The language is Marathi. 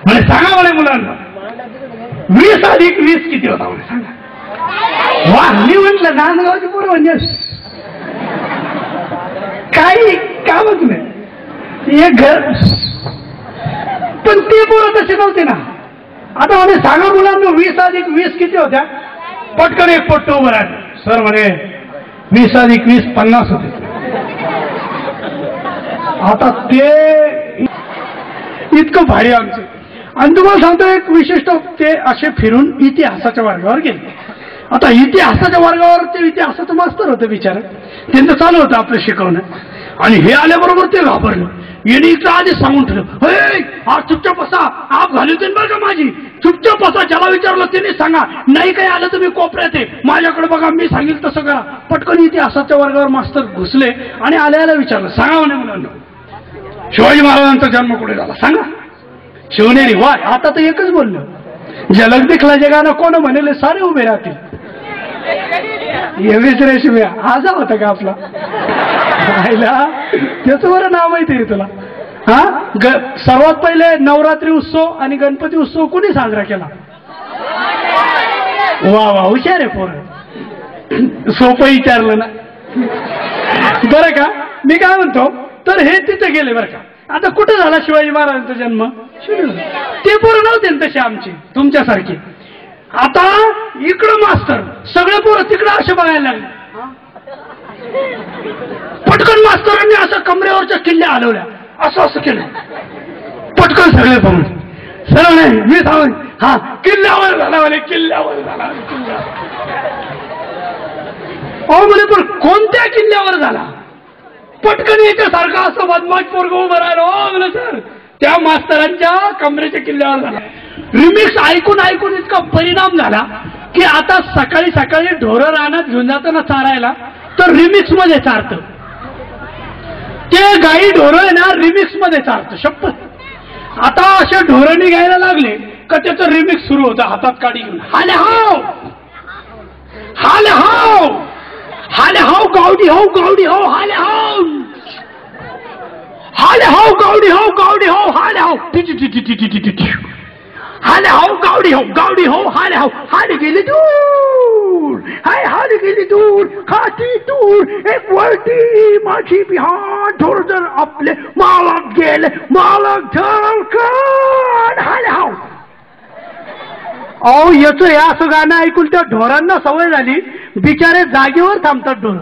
म्हणे सांगा म्हणे मुलांना 20 अधिक 20 किती होता म्हणे सांगा. वा मी म्हटलं नांदगावची पोरं म्हणजे काही कामच नाही एक घर. पण ते पोरं तसे नव्हते ना. आता म्हणे सांगा मुलांना 20 अधिक 20 किती होत्या. पटकन एक पोट्ट उभं राहिलं. सर म्हणे 20 अधिक 20 50 होते. आता ते इतकं भारी आमचं. आणि तुम्हाला सांगतो एक विशिष्ट ते असे फिरून इतिहासाच्या वर्गावर गेले. आता इतिहासाच्या वर्गावर ते इतिहासाचं मास्तर होतं बिचार. त्यांचं चालू होतं आपलं शिकवणं. आणि हे आल्याबरोबर ते घाबरलं. येणे इथं आधी सांगून ठेवलं आज चुपचाप बसा आप घालू देईन बरं का माझी. चुपचाप बसा. ज्याला विचारलं त्यांनी सांगा. नाही काही आलं तुम्ही कोपऱ्यात आहे माझ्याकडे बघा मी सांगेल तसं करा. पटकन इतिहासाच्या वर्गावर मास्तर घुसले आणि आल्याला विचारलं सांगा म्हणे मुलांना शिवाजी महाराजांचा जन्म कुठे झाला सांगा. शिवनेरी. वाय आता तर एकच बोललं झलक दिखला जगानं कोण म्हणेल सारे उभे राहतील. एवढीच रेशमी आजा होता का आपला त्याचं बरं नाव माहिती आहे तुला. सर्वात पहिले नवरात्री उत्सव आणि गणपती उत्सव कोणी साजरा केला. वा वा हुशार आहे पोरं. सोपं विचारलं ना बरं का. मी काय म्हणतो तर हे तिथे गेले बरं का. आता कुठं झाला शिवाजी महाराजांचा जन्म. ते पोरं नव्हते तसे आमचे तुमच्यासारखे. आता इकडं मास्तर सगळे पोरं तिकडं असे बघायला लागले. पटकन मास्तरांनी असं कमरेवरच्या किल्ल्या हलवल्या असं असं केलं. पटकन सगळे पाहून सर नाही मी सांग हा किल्ल्यावर झाला म्हणे किल्ल्यावर झाला. अहो म्हणे पण कोणत्या किल्ल्यावर झाला. पटकन याच्यासारखं असं बदमाश पोरग उभं राहिलं. हो म्हणे सर त्या मास्तरांच्या कमरेच्या किल्ल्यावर झाला. रिमिक्स ऐकून ऐकून इतका परिणाम झाला की आता सकाळी सकाळी ढोरं रानात घेऊन जाताना चारायला तर रिमिक्स मध्ये चारतं. ते गाई ढोरं आहे ना रिमिक्स मध्ये चारतं शपथ. आता अशा ढोरं निघायला लागले का त्याचं रिमिक्स सुरू होतं हातात काडी घेऊन. हाले हाव हाले हाव हाले हाव गावडी हो गावडी हो हाले हाव हाले हाव गावडी हो गावडी हो हाले हाव हाले हाव गावडी हो हाले हाव हाले गेली दूर हाय हाले गेली दूर खाती दूर एक वरती माझी बिहार ढोर जर आपले मालक गेले मालक झळकण हाले हाव. अहो याचं हे असं गाणं ऐकून त्या ढोरांना सवय झाली बिचारे जागेवर थांबतात ढोर.